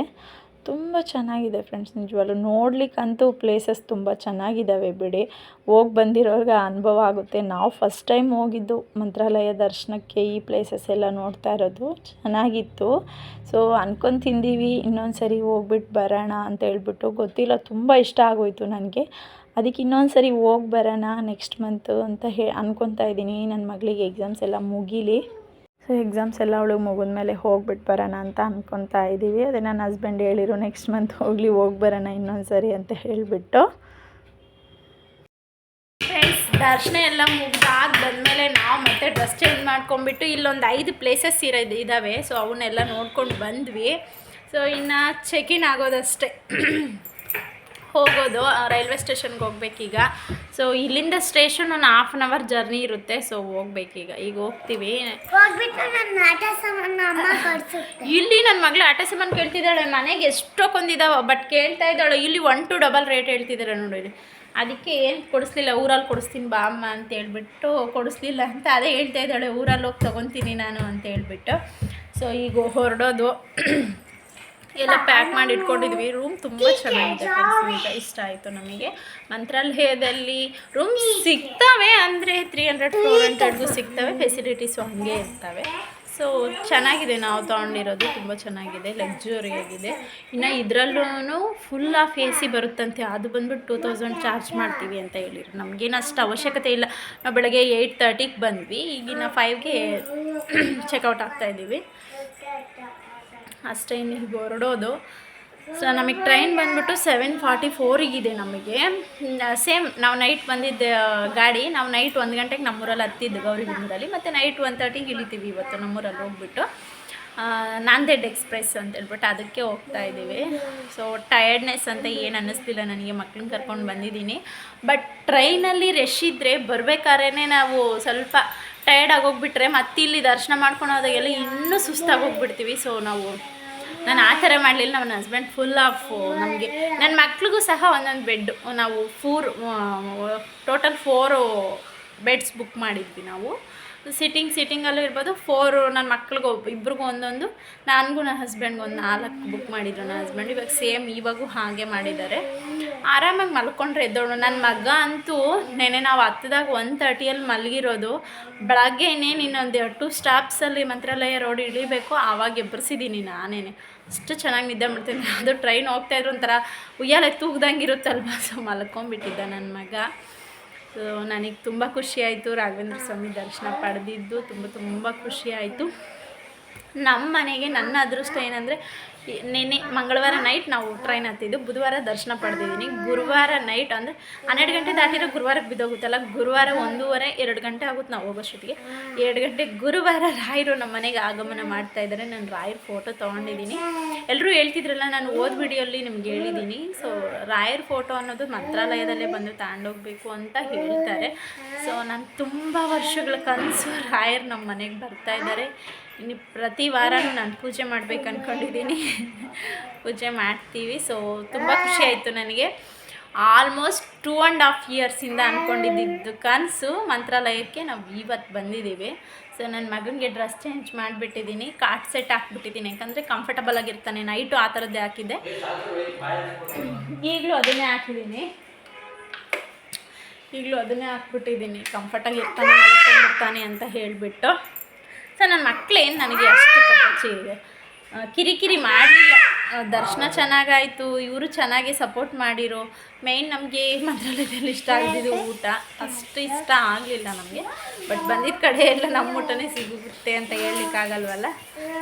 ತುಂಬ ಚೆನ್ನಾಗಿದೆ ಫ್ರೆಂಡ್ಸ್. ನಿಜವಾಗ್ಲೂ ನೋಡ್ಲಿಕ್ಕಂತೂ ಪ್ಲೇಸಸ್ ತುಂಬ ಚೆನ್ನಾಗಿದ್ದಾವೆ ಬಿಡಿ. ಹೋಗಿ ಬಂದಿರೋರ್ಗೆ ಅನುಭವ ಆಗುತ್ತೆ. ನಾವು ಫಸ್ಟ್ ಟೈಮ್ ಹೋಗಿದ್ದು ಮಂತ್ರಾಲಯ ದರ್ಶನಕ್ಕೆ ಈ ಪ್ಲೇಸಸ್ ಎಲ್ಲ ನೋಡ್ತಾ ಇರೋದು ಚೆನ್ನಾಗಿತ್ತು. ಸೊ ತಿಂದೀವಿ ಇನ್ನೊಂದು ಸರಿ ಹೋಗ್ಬಿಟ್ಟು ಬರೋಣ ಅಂತ ಹೇಳ್ಬಿಟ್ಟು, ಗೊತ್ತಿಲ್ಲ ತುಂಬ ಇಷ್ಟ ಆಗೋಯ್ತು ನನಗೆ. ಅದಕ್ಕೆ ಇನ್ನೊಂದು ಸರಿ ಹೋಗಿ ಬರೋಣ ನೆಕ್ಸ್ಟ್ ಮಂತು ಅಂತ ಅನ್ಕೊತಾ ಇದ್ದೀನಿ. ನನ್ನ ಮಗಳಿಗೆ ಎಕ್ಸಾಮ್ಸ್ ಎಲ್ಲ ಮುಗೀಲಿ. ಸೊ ಎಕ್ಸಾಮ್ಸ್ ಎಲ್ಲ ಅವಳಿಗೆ ಮುಗಿದ್ಮೇಲೆ ಹೋಗ್ಬಿಟ್ಟು ಬರೋಣ ಅಂತ ಅಂದ್ಕೊತಾ ಇದ್ದೀವಿ. ಅದೇ ನನ್ನ ಹಸ್ಬೆಂಡ್ ಹೇಳಿರು ನೆಕ್ಸ್ಟ್ ಮಂತ್ ಹೋಗಿ ಬರೋಣ ಇನ್ನೊಂದು ಸರಿ ಅಂತ ಹೇಳಿಬಿಟ್ಟು. ಫ್ರೆಂಡ್ಸ್ ದರ್ಶನ ಎಲ್ಲ ಮುಗ್ದಾಗಿ ಬಂದಮೇಲೆ ನಾವು ಮತ್ತೆ ಡ್ರೆಸ್ ಚೇಂಜ್ ಮಾಡ್ಕೊಂಡ್ಬಿಟ್ಟು ಇಲ್ಲೊಂದು 5 ಪ್ಲೇಸಸ್ ಇದ್ದಾವೆ. ಸೊ ಅವನ್ನೆಲ್ಲ ನೋಡ್ಕೊಂಡು ಬಂದ್ವಿ. ಸೊ ಇನ್ನು ಚೆಕ್-ಇನ್ ಆಗೋದಷ್ಟೇ, ಹೋಗೋದು ರೈಲ್ವೆ ಸ್ಟೇಷನ್ಗೆ ಹೋಗ್ಬೇಕೀಗ. ಸೊ ಇಲ್ಲಿಂದ ಸ್ಟೇಷನ್ ಒಂದು 1/2 hour ಜರ್ನಿ ಇರುತ್ತೆ. ಸೊ ಹೋಗ್ಬೇಕೀಗ, ಈಗ ಹೋಗ್ತೀವಿ. ಇಲ್ಲಿ ನನ್ನ ಮಗಳು ಆಟ ಸಾಮಾನು ಕೇಳ್ತಿದ್ದಾಳೆ. ಮನೆಗೆ ಎಷ್ಟೊಂದಿದ್ದಾವೆ ಬಟ್ ಕೇಳ್ತಾ ಇದ್ದಾಳೆ. ಇಲ್ಲಿ 1 to double ರೇಟ್ ಹೇಳ್ತಿದ್ದಾರೆ ನೋಡಿ. ಅದಕ್ಕೆ ಏನು ಕೊಡಿಸ್ಲಿಲ್ಲ, ಊರಲ್ಲಿ ಕೊಡಿಸ್ತೀನಿ ಬಾ ಅಮ್ಮ ಅಂತ ಹೇಳ್ಬಿಟ್ಟು ಕೊಡಿಸ್ಲಿಲ್ಲ ಅಂತ ಅದೇ ಹೇಳ್ತಾ ಇದ್ದಾಳೆ, ಊರಲ್ಲಿ ಹೋಗಿ ತೊಗೊತೀನಿ ನಾನು ಅಂತ ಹೇಳ್ಬಿಟ್ಟು. ಸೊ ಈಗ ಹೊರಡೋದು ಎಲ್ಲ ಪ್ಯಾಕ್ ಮಾಡಿ ಇಟ್ಕೊಂಡಿದ್ವಿ. ರೂಮ್ ತುಂಬ ಚೆನ್ನಾಗಿದೆ ಫ್ರೆಂಡ್ಸ್, ಇಷ್ಟ ಆಯಿತು ನಮಗೆ. ಮಂತ್ರಾಲಯದಲ್ಲಿ ರೂಮ್ ಸಿಗ್ತವೆ ಅಂದರೆ 300-400ಗೂ ಸಿಗ್ತವೆ, ಫೆಸಿಲಿಟೀಸು ಹಂಗೆ ಇರ್ತವೆ. ಸೊ ಚೆನ್ನಾಗಿದೆ, ನಾವು ತೊಗೊಂಡಿರೋದು ತುಂಬ ಚೆನ್ನಾಗಿದೆ, ಲಕ್ಸುರಿ ಆಗಿದೆ. ಇನ್ನು ಇದರಲ್ಲೂ ಫುಲ್ ಆಫ್ AC ಬರುತ್ತಂತೆ, ಅದು ಬಂದುಬಿಟ್ಟು 2000 ಚಾರ್ಜ್ ಮಾಡ್ತೀವಿ ಅಂತ ಹೇಳಿದ್ರು. ನಮಗೇನು ಅಷ್ಟು ಅವಶ್ಯಕತೆ ಇಲ್ಲ. ನಾವು ಬೆಳಗ್ಗೆ 8:30ಗೆ ಬಂದ್ವಿ, ಈಗಿನ 5ಗೆ ಚೆಕ್ಔಟ್ ಆಗ್ತಾಯಿದ್ದೀವಿ ಅಷ್ಟೇ. ಇನ್ನು ಈಗ ಹೊರಡೋದು. ಸೊ ನಮಗೆ ಟ್ರೈನ್ ಬಂದುಬಿಟ್ಟು 7:44 ನಮಗೆ. ಸೇಮ್ ನಾವು ನೈಟ್ ಬಂದಿದ್ದ ಗಾಡಿ, ನಾವು ನೈಟ್ 1 ಗಂಟೆಗೆ ನಮ್ಮೂರಲ್ಲಿ ಹತ್ತಿದ್ದು ಗೌರಿಬಿದನೂರಲ್ಲಿ, ಮತ್ತು ನೈಟ್ 1:30ಗೆ ಇಳಿತೀವಿ ಇವತ್ತು ನಮ್ಮೂರಲ್ಲಿ ಹೋಗ್ಬಿಟ್ಟು. ನಾಂದೇಡ್ ಎಕ್ಸ್ಪ್ರೆಸ್ ಅಂತ ಹೇಳ್ಬಿಟ್ಟು ಅದಕ್ಕೆ ಹೋಗ್ತಾ ಇದ್ದೀವಿ. ಸೊ ಟಯರ್ಡ್ನೆಸ್ ಅಂತ ಏನು ಅನ್ನಿಸ್ತಿಲ್ಲ ನನಗೆ, ಮಕ್ಳನ್ನ ಕರ್ಕೊಂಡು ಬಂದಿದ್ದೀನಿ. ಬಟ್ ಟ್ರೈನಲ್ಲಿ ರಶ್ ಇದ್ದರೆ ಬರಬೇಕಾದ್ರೆ ನಾವು ಸ್ವಲ್ಪ ಟಯರ್ಡ್ ಆಗೋಗ್ಬಿಟ್ರೆ ಮತ್ತೆ ಇಲ್ಲಿ ದರ್ಶನ ಮಾಡ್ಕೊಂಡು ಹೋದಾಗೆಲ್ಲ ಇನ್ನೂ ಸುಸ್ತಾಗಿ ಹೋಗ್ಬಿಡ್ತೀವಿ. ಸೊ ನಾನು ಆ ಥರ ಮಾಡಲಿಲ್ಲ. ನಮ್ಮ ಹಸ್ಬೆಂಡ್ ಫುಲ್ ಆಫ್ ನಮಗೆ, ನನ್ನ ಮಕ್ಳಿಗೂ ಸಹ ಒಂದೊಂದು ಬೆಡ್ಡು, ನಾವು ಟೋಟಲ್ 4 ಬೆಡ್ಸ್ ಬುಕ್ ಮಾಡಿದ್ವಿ ನಾವು. ಸಿಟ್ಟಿಂಗಲ್ಲೂ ಇರ್ಬೋದು. 4 ನನ್ನ ಮಕ್ಳಿಗೂ ಇಬ್ರಿಗೂ ಒಂದೊಂದು, ನನಗೂ ನನ್ನ ಹಸ್ಬೆಂಡ್ಗೆ ಒಂದು 4 ಬುಕ್ ಮಾಡಿದ್ರು ನನ್ನ ಹಸ್ಬೆಂಡ್. ಇವಾಗ ಸೇಮ್ ಇವಾಗೂ ಹಾಗೆ ಮಾಡಿದ್ದಾರೆ. ಆರಾಮಾಗಿ ಮಲ್ಕೊಂಡ್ರೆ ಎದ್ದೋಳು. ನನ್ನ ಮಗ ಅಂತೂ ನೆನೆ ನಾವು ಹತ್ತದಾಗ 1:30 ಮಲಗಿರೋದು, ಬೆಳಗ್ಗೆ ಇನ್ನೇನು ಇನ್ನೊಂದು 2 ಸ್ಟಾಪ್ಸಲ್ಲಿ ಮಂತ್ರಾಲಯ ರೋಡ್ ಇಳಿಬೇಕು, ಆವಾಗ ಎಬ್ಬರಿಸಿದ್ದೀನಿ ನಾನೇನೆ. ಅಷ್ಟು ಚೆನ್ನಾಗಿ ನಿದ್ದೆ ಮಾಡ್ತೀನಿ. ಅದು ಟ್ರೈನ್ ಹೋಗ್ತಾಯಿದ್ರು ಒಂಥರ ಉಯ್ಯಾಲೆ ತೂಗ್ದಂಗೆ ಇರುತ್ತಲ್ವ, ಸೊ ಮಲ್ಕೊಂಡ್ಬಿಟ್ಟಿದ್ದ ನನ್ನ ಮಗ. ಸೊ ನನಗೆ ತುಂಬ ಖುಷಿಯಾಯಿತು ರಾಘವೇಂದ್ರ ಸ್ವಾಮಿ ದರ್ಶನ ಪಡೆದಿದ್ದು, ತುಂಬ ಖುಷಿಯಾಯಿತು. ನಮ್ಮ ಮನೆಗೆ ನನ್ನ ಅದೃಷ್ಟ ಏನಂದರೆ ನಿನ್ನೆ ಮಂಗಳವಾರ ನೈಟ್ ನಾವು ಟ್ರೈನ್ ಹತ್ತಿದ್ದು, ಬುಧವಾರ ದರ್ಶನ ಪಡೆದಿದ್ದೀನಿ. ಗುರುವಾರ ನೈಟ್ ಅಂದರೆ 12 ಗಂಟೆ ದಾಟಿರೋ ಗುರುವಾರಕ್ಕೆ ಬಿದ್ದೋಗುತ್ತಲ್ಲ, ಗುರುವಾರ 1:30-2 ಗಂಟೆ ಆಗುತ್ತೆ ನಾವು ಹೋಗೋಷ್ಟೊತ್ತಿಗೆ. 2 ಗಂಟೆ ಗುರುವಾರ ರಾಯರು ನಮ್ಮ ಮನೆಗೆ ಆಗಮನ ಮಾಡ್ತಾ ಇದ್ದಾರೆ. ನಾನು ರಾಯರ ಫೋಟೋ ತೊಗೊಂಡಿದ್ದೀನಿ. ಎಲ್ಲರೂ ಹೇಳ್ತಿದ್ರಲ್ಲ, ನಾನು ಓದ್ ವಿಡಿಯೋಲ್ಲಿ ನಿಮ್ಗೆ ಹೇಳಿದ್ದೀನಿ. ಸೊ ರಾಯರ ಫೋಟೋ ಅನ್ನೋದು ಮಂತ್ರಾಲಯದಲ್ಲೇ ಬಂದು ತಗೊಂಡೋಗ್ಬೇಕು ಅಂತ ಹೇಳ್ತಾರೆ. ಸೊ ನಾನು ತುಂಬ ವರ್ಷಗಳ ಕನಸು, ರಾಯರು ನಮ್ಮ ಮನೆಗೆ ಬರ್ತಾ ಇದ್ದಾರೆ. ಇನ್ನು ಪ್ರತಿ ವಾರನೂ ನಾನು ಪೂಜೆ ಮಾಡಬೇಕು ಅಂದ್ಕೊಂಡಿದ್ದೀನಿ. ಪೂಜೆ ಮಾಡ್ತೀವಿ. ಸೊ ತುಂಬ ಖುಷಿ ಆಯಿತು ನನಗೆ. ಆಲ್ಮೋಸ್ಟ್ 2.5 ಇಯರ್ಸಿಂದ ಅಂದ್ಕೊಂಡಿದ್ದು ಕನಸು ಮಂತ್ರಾಲಯಕ್ಕೆ ನಾವು ಇವತ್ತು ಬಂದಿದ್ದೀವಿ. ಸೊ ನನ್ನ ಮಗನಿಗೆ ಡ್ರೆಸ್ ಚೇಂಜ್ ಮಾಡಿಬಿಟ್ಟಿದ್ದೀನಿ, ಕಾಟ್ ಸೆಟ್ ಹಾಕ್ಬಿಟ್ಟಿದ್ದೀನಿ, ಯಾಕಂದರೆ ಕಂಫರ್ಟಬಲ್ ಆಗಿರ್ತಾನೆ. ನೈಟು ಆ ಥರದ್ದೇ ಹಾಕಿದ್ದೆ, ಈಗಲೂ ಅದನ್ನೇ ಹಾಕ್ಬಿಟ್ಟಿದ್ದೀನಿ. ಕಂಫರ್ಟಾಗಿರ್ತಾನೆ, ಮಲ್ಕೊಂಡಿರ್ತಾನೆ ಅಂತ ಹೇಳಿಬಿಟ್ಟು. ಸೊ ನನ್ನ ಮಕ್ಕಳೇನು ನನಗೆ ಅಷ್ಟು ಕಿರಿಕಿರಿ ಮಾಡಲಿಲ್ಲ. ದರ್ಶನ ಚೆನ್ನಾಗಾಯಿತು, ಇವರು ಚೆನ್ನಾಗಿ ಸಪೋರ್ಟ್ ಮಾಡಿರೋ. ಮೇಯ್ನ್ ನಮಗೆ ಮಂತ್ರಾಲಯದಲ್ಲಿ ಇಷ್ಟ ಆಗಿದ್ದು ಊಟ, ಅಷ್ಟು ಇಷ್ಟ ಆಗಲಿಲ್ಲ ನಮಗೆ. ಬಟ್ ಬಂದಿದ್ದ ಕಡೆ ಎಲ್ಲ ನಮ್ಮ ಊಟನೇ ಸಿಗುತ್ತೆ ಅಂತ ಹೇಳಲಿಕ್ಕಾಗಲ್ವಲ್ಲ.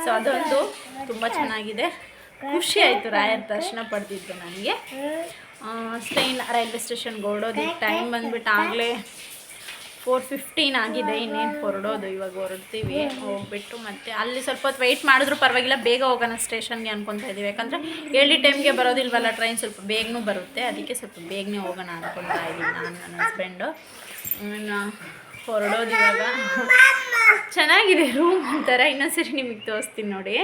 ಸೊ ಅದೊಂದು ತುಂಬ ಚೆನ್ನಾಗಿದೆ. ಖುಷಿ ಆಯಿತು ರಾಯರ ದರ್ಶನ ಪಡೆದಿದ್ದು ನನಗೆ. ಸ್ಟೈನ್ ರೈಲ್ವೆ ಸ್ಟೇಷನ್ಗೆ ಹೊರಡೋದಕ್ಕೆ ಟೈಮ್ ಬಂದುಬಿಟ್ಟು ಆಗಲೇ 4:15 ಆಗಿದೆ. ಇನ್ನೇನು ಹೊರಡೋದು, ಇವಾಗ ಹೊರಡ್ತೀವಿ. ಹೋಗ್ಬಿಟ್ಟು ಮತ್ತೆ ಅಲ್ಲಿ ಸ್ವಲ್ಪ ಹೊತ್ತು ವೆಯ್ಟ್ ಮಾಡಿದ್ರು ಪರವಾಗಿಲ್ಲ, ಬೇಗ ಹೋಗೋಣ ಸ್ಟೇಷನ್ಗೆ ಅನ್ಕೊತಾ ಇದ್ದೀವಿ. ಯಾಕಂದರೆ ಏರ್ಲಿ ಟೈಮ್ಗೆ ಬರೋದಿಲ್ವಲ್ಲ ಟ್ರೈನ್, ಸ್ವಲ್ಪ ಬೇಗನೂ ಬರುತ್ತೆ. ಅದಕ್ಕೆ ಸ್ವಲ್ಪ ಬೇಗನೆ ಹೋಗೋಣ ಅನ್ಕೊತಾ ಇದ್ದೀನಿ ನಾನು, ನನ್ನ ಹಸ್ಬೆಂಡು. ಹೊರಡೋದು ಇವಾಗ. ಚೆನ್ನಾಗಿದೆ ರೂಮ್ ಒಂಥರ. ಇನ್ನೊಂದ್ಸರಿ ನಿಮಗೆ ತೋರಿಸ್ತೀನಿ ನೋಡಿ.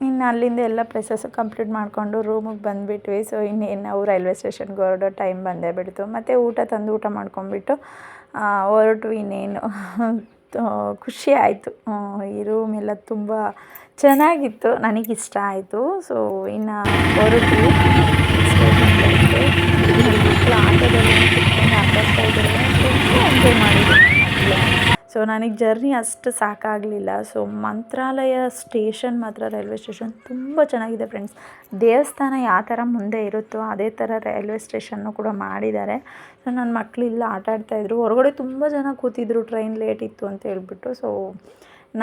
ಇನ್ನು ಅಲ್ಲಿಂದ ಎಲ್ಲ ಪ್ಲೇಸಸ್ಸು ಕಂಪ್ಲೀಟ್ ಮಾಡಿಕೊಂಡು ರೂಮಿಗೆ ಬಂದುಬಿಟ್ವಿ. ಸೊ ಇನ್ನೇನು ನಾವು ರೈಲ್ವೆ ಸ್ಟೇಷನ್ಗೆ ಹೊರಡೋ ಟೈಮ್ ಬಂದೇ ಬಿಡ್ತು. ಮತ್ತು ಊಟ ಮಾಡ್ಕೊಂಡ್ಬಿಟ್ಟು ಹೊರಟು. ಇನ್ನೇನು ಖುಷಿ ಆಯಿತು. ಈ ರೂಮ್ ಎಲ್ಲ ತುಂಬ ಚೆನ್ನಾಗಿತ್ತು, ನನಗಿಷ್ಟ ಆಯಿತು. ಸೊ ಇನ್ನು ಹೊರಟ್ವಿ. ಆಟೋದಲ್ಲಿ ಆಟಾಡ್ತಾ ಇದ್ದಾರೆ, ತುಂಬ ಎಂಜಾಯ್ ಮಾಡಿದ್ದೀನಿ ಮಕ್ಕಳು. ಸೊ ನನಗೆ ಜರ್ನಿ ಅಷ್ಟು ಸಾಕಾಗಲಿಲ್ಲ. ಸೊ ಮಂತ್ರಾಲಯ ಸ್ಟೇಷನ್ ಮಾತ್ರ, ರೈಲ್ವೆ ಸ್ಟೇಷನ್ ತುಂಬ ಚೆನ್ನಾಗಿದೆ ಫ್ರೆಂಡ್ಸ್. ದೇವಸ್ಥಾನ ಯಾವ ಥರ ಮುಂದೆ ಇರುತ್ತೋ ಅದೇ ಥರ ರೈಲ್ವೆ ಸ್ಟೇಷನ್ನು ಕೂಡ ಮಾಡಿದ್ದಾರೆ. ಸೊ ನನ್ನ ಮಕ್ಕಳು ಇಲ್ಲ ಆಟ ಆಡ್ತಾಯಿದ್ರು. ಹೊರಗಡೆ ತುಂಬ ಜನ ಕೂತಿದ್ರು, ಟ್ರೈನ್ ಲೇಟ್ ಇತ್ತು ಅಂತ ಹೇಳ್ಬಿಟ್ಟು. ಸೊ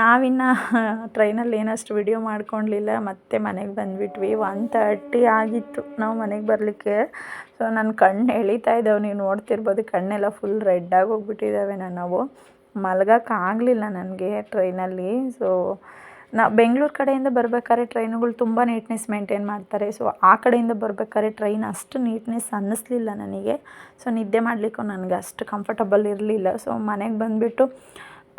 ನಾವಿನ್ನು ಟ್ರೈನಲ್ಲಿ ಏನಷ್ಟು ವಿಡಿಯೋ ಮಾಡ್ಕೊಳ್ಲಿಲ್ಲ. ಮತ್ತೆ ಮನೆಗೆ ಬಂದುಬಿಟ್ವಿ. 1:30 ಆಗಿತ್ತು ನಾವು ಮನೆಗೆ ಬರಲಿಕ್ಕೆ. ಸೊ ನನ್ನ ಕಣ್ಣು ಎಳಿತಾ ಇದ್ದಾವೆ, ನೀವು ನೋಡ್ತಿರ್ಬೋದು. ಕಣ್ಣೆಲ್ಲ ಫುಲ್ ರೆಡ್ಡಾಗಿ ಹೋಗ್ಬಿಟ್ಟಿದ್ದಾವೆ. ನಾವು ಮಲಗೋಕ್ಕಾಗಲಿಲ್ಲ ನನಗೆ ಟ್ರೈನಲ್ಲಿ. ಸೊ ಬೆಂಗಳೂರು ಕಡೆಯಿಂದ ಬರಬೇಕಾದ್ರೆ ಟ್ರೈನುಗಳು ತುಂಬ ನೀಟ್ನೆಸ್ ಮೇಂಟೈನ್ ಮಾಡ್ತಾರೆ. ಸೊ ಆ ಕಡೆಯಿಂದ ಬರಬೇಕಾದ್ರೆ ಟ್ರೈನ್ ಅಷ್ಟು ನೀಟ್ನೆಸ್ ಅನ್ನಿಸ್ಲಿಲ್ಲ ನನಗೆ. ಸೊ ನಿದ್ದೆ ಮಾಡಲಿಕ್ಕೂ ನನಗೆ ಅಷ್ಟು ಕಂಫರ್ಟಬಲ್ ಇರಲಿಲ್ಲ. ಸೊ ಮನೆಗೆ ಬಂದುಬಿಟ್ಟು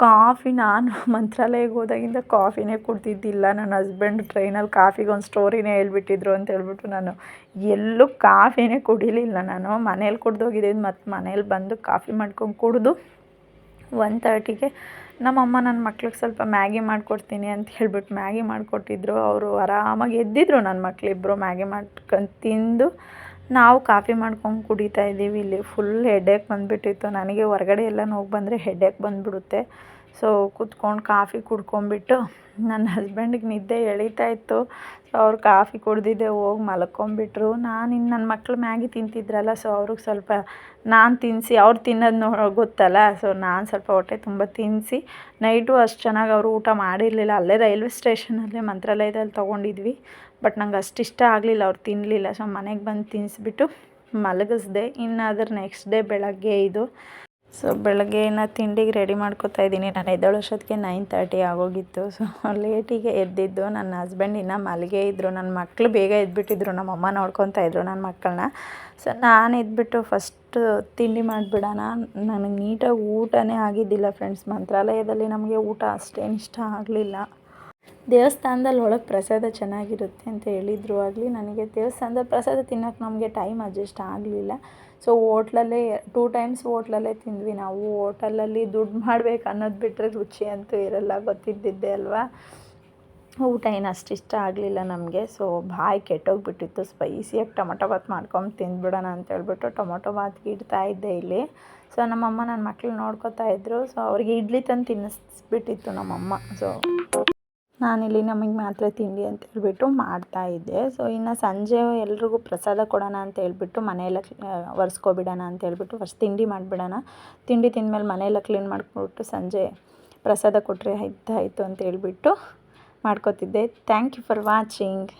ಕಾಫಿ, ನಾನು ಮಂತ್ರಾಲಯಕ್ಕೆ ಹೋದಾಗಿಂದ ಕಾಫಿನೇ ಕುಡ್ತಿದ್ದಿಲ್ಲ. ನನ್ನ ಹಸ್ಬೆಂಡ್ ಟ್ರೈನಲ್ಲಿ ಕಾಫಿಗೆ ಒಂದು ಸ್ಟೋರಿನೇ ಹೇಳ್ಬಿಟ್ಟಿದ್ರು ಅಂತ ಹೇಳ್ಬಿಟ್ಟು ನಾನು ಎಲ್ಲೂ ಕಾಫಿನೇ ಕುಡಿಲಿಲ್ಲ. ನಾನು ಮನೇಲಿ ಕುಡ್ದೋಗಿದ್ದೀನಿ. ಮತ್ತು ಮನೇಲಿ ಬಂದು ಕಾಫಿ ಮಾಡ್ಕೊಂಡು ಕುಡಿದು 1:30ಗೆ ನಮ್ಮಮ್ಮ ನನ್ನ ಮಕ್ಳಿಗೆ ಸ್ವಲ್ಪ ಮ್ಯಾಗಿ ಮಾಡಿಕೊಡ್ತೀನಿ ಅಂತ ಹೇಳ್ಬಿಟ್ಟು ಮ್ಯಾಗಿ ಮಾಡಿಕೊಟ್ಟಿದ್ರು. ಅವರು ಆರಾಮಾಗಿ ಎದ್ದಿದ್ರು. ನನ್ನ ಮಕ್ಕಳಿಬ್ಬರು ಮ್ಯಾಗಿ ಮಾಡ್ಕೊಂಡು ತಿಂದು ನಾವು ಕಾಫಿ ಮಾಡ್ಕೊಂಡು ಕುಡಿತಾ ಇದ್ದೀವಿ. ಇಲ್ಲಿ ಫುಲ್ ಹೆಡ್ಏಕ್ ಬಂದುಬಿಟ್ಟಿತ್ತು ನನಗೆ. ಹೊರಗಡೆ ಎಲ್ಲ ಹೋಗಿ ಬಂದರೆ ಹೆಡ್ಏಕ್ ಬಂದುಬಿಡುತ್ತೆ. ಸೊ ಕೂತ್ಕೊಂಡು ಕಾಫಿ ಕುಡ್ಕೊಂಬಿಟ್ಟು ನನ್ನ ಹಸ್ಬೆಂಡಿಗೆ ನಿದ್ದೆ ಎಳೀತಾ ಇತ್ತು. ಸೊ ಅವ್ರು ಕಾಫಿ ಕುಡ್ದಿದ್ದೆ ಹೋಗಿ ಮಲ್ಕೊಂಬಿಟ್ರು. ಇನ್ನು ನನ್ನ ಮಕ್ಕಳು ಮ್ಯಾಗಿ ತಿಂತಿದ್ರಲ್ಲ, ಸೊ ಅವ್ರಿಗೆ ಸ್ವಲ್ಪ ನಾನು ತಿನ್ನಿಸಿ, ಅವ್ರು ತಿನ್ನೋದು ಗೊತ್ತಲ್ಲ. ಸೊ ನಾನು ಸ್ವಲ್ಪ ಹೊಟ್ಟೆ ತುಂಬ ತಿನ್ನಿಸಿ, ನೈಟು ಅಷ್ಟು ಚೆನ್ನಾಗಿ ಅವರು ಊಟ ಮಾಡಿರಲಿಲ್ಲ. ಅಲ್ಲೇ ರೈಲ್ವೆ ಸ್ಟೇಷನಲ್ಲೇ ಮಂತ್ರಾಲಯದಲ್ಲಿ ತೊಗೊಂಡಿದ್ವಿ. ಬಟ್ ನಂಗೆ ಅಷ್ಟು ಇಷ್ಟ ಆಗಲಿಲ್ಲ, ಅವ್ರು ತಿನ್ನಲಿಲ್ಲ. ಸೊ ಮನೆಗೆ ಬಂದು ತಿನ್ನಿಸ್ಬಿಟ್ಟು ಮಲಗಿಸ್ದೆ. ಇನ್ನು ಅದರ ನೆಕ್ಸ್ಟ್ ಡೇ ಬೆಳಗ್ಗೆ ಇದು. ಸೊ ಬೆಳಗ್ಗೆ ತಿಂಡಿಗೆ ರೆಡಿ ಮಾಡ್ಕೊತಾ ಇದ್ದೀನಿ. ನಾನು ಎದ್ದೇಳೋಷ್ಟೊತ್ತಿಗೆ 9:30 ಆಗೋಗಿತ್ತು. ಸೊ ಲೇಟಿಗೆ ಎದ್ದಿದ್ದು. ನನ್ನ ಹಸ್ಬೆಂಡ್ ಇನ್ನೂ ಮಲಗೇ ಇದ್ದರು. ನನ್ನ ಮಕ್ಕಳು ಬೇಗ ಎದ್ಬಿಟ್ಟಿದ್ರು. ನಮ್ಮಮ್ಮ ನೋಡ್ಕೊತಾ ಇದ್ರು ನನ್ನ ಮಕ್ಕಳನ್ನ. ಸೊ ನಾನು ಎದ್ಬಿಟ್ಟು ಫಸ್ಟು ತಿಂಡಿ ಮಾಡಿಬಿಡೋಣ. ನನಗೆ ನೀಟಾಗಿ ಊಟನೇ ಆಗಿದ್ದಿಲ್ಲ ಫ್ರೆಂಡ್ಸ್. ಮಂತ್ರಾಲಯದಲ್ಲಿ ನಮಗೆ ಊಟ ಅಷ್ಟೇನು ಇಷ್ಟ ಆಗಲಿಲ್ಲ. ದೇವಸ್ಥಾನದಲ್ಲಿ ಒಳಗೆ ಪ್ರಸಾದ ಚೆನ್ನಾಗಿರುತ್ತೆ ಅಂತ ಹೇಳಿದ್ರು. ಆಗಲಿ ನನಗೆ ದೇವಸ್ಥಾನದ ಪ್ರಸಾದ ತಿನ್ನೋಕೆ ನಮಗೆ ಟೈಮ್ ಅಡ್ಜಸ್ಟ್ ಆಗಲಿಲ್ಲ. ಸೊ ಹೋಟ್ಲಲ್ಲೇ 2 ಟೈಮ್ಸ್ ಹೋಟ್ಲಲ್ಲೇ ತಿಂದ್ವಿ ನಾವು. ಹೋಟೆಲಲ್ಲಿ ದುಡ್ಡು ಮಾಡಬೇಕು ಅನ್ನೋದು ಬಿಟ್ಟರೆ ರುಚಿ ಅಂತೂ ಇರಲ್ಲ, ಗೊತ್ತಿದ್ದಿದ್ದೆ ಅಲ್ವಾ. ಊಟ ಏನು ಅಷ್ಟು ಇಷ್ಟ ಆಗಲಿಲ್ಲ ನಮಗೆ. ಸೊ ಬಾಯಿ ಕೆಟ್ಟೋಗ್ಬಿಟ್ಟಿತ್ತು. ಸ್ಪೈಸಿಯಾಗಿ ಟೊಮೊಟೊ ಬಾತ್ ಮಾಡ್ಕೊಂಡು ತಿಂದ್ಬಿಡೋಣ ಅಂತ ಹೇಳ್ಬಿಟ್ಟು ಟೊಮೊಟೊ ಬಾತ್ಗೆ ಇಡ್ತಾ ಇದ್ದೆ ಇಲ್ಲಿ. ಸೊ ನಮ್ಮಮ್ಮ ನನ್ನ ಮಕ್ಕಳು ನೋಡ್ಕೊತಾ ಇದ್ದರು. ಸೊ ಅವ್ರಿಗೆ ಇಡ್ಲಿ ತಂದು ತಿನ್ನಿಸ್ಬಿಟ್ಟಿತ್ತು ನಮ್ಮಮ್ಮ. ಸೊ ನಾನಿಲ್ಲಿ ನಮಗೆ ಮಾತ್ರ ತಿಂಡಿ ಅಂತ ಹೇಳ್ಬಿಟ್ಟು ಮಾಡ್ತಾಯಿದ್ದೆ. ಸೊ ಇನ್ನು ಸಂಜೆ ಎಲ್ರಿಗೂ ಪ್ರಸಾದ ಕೊಡೋಣ ಅಂತ ಹೇಳ್ಬಿಟ್ಟು ಮನೆಯೆಲ್ಲ ಒರೆಸ್ಕೊಬಿಡೋಣ ಅಂತ ಹೇಳ್ಬಿಟ್ಟು ಫಸ್ಟ್ ತಿಂಡಿ ಮಾಡಿಬಿಡೋಣ. ತಿಂಡಿ ತಿಂದಮೇಲೆ ಮನೆಯೆಲ್ಲ ಕ್ಲೀನ್ ಮಾಡಿಬಿಟ್ಟು ಸಂಜೆ ಪ್ರಸಾದ ಕೊಟ್ಟರೆ ಆಯಿತು ಅಂತ ಹೇಳ್ಬಿಟ್ಟು ಮಾಡ್ಕೋತಿದ್ದೆ. Thank you for watching.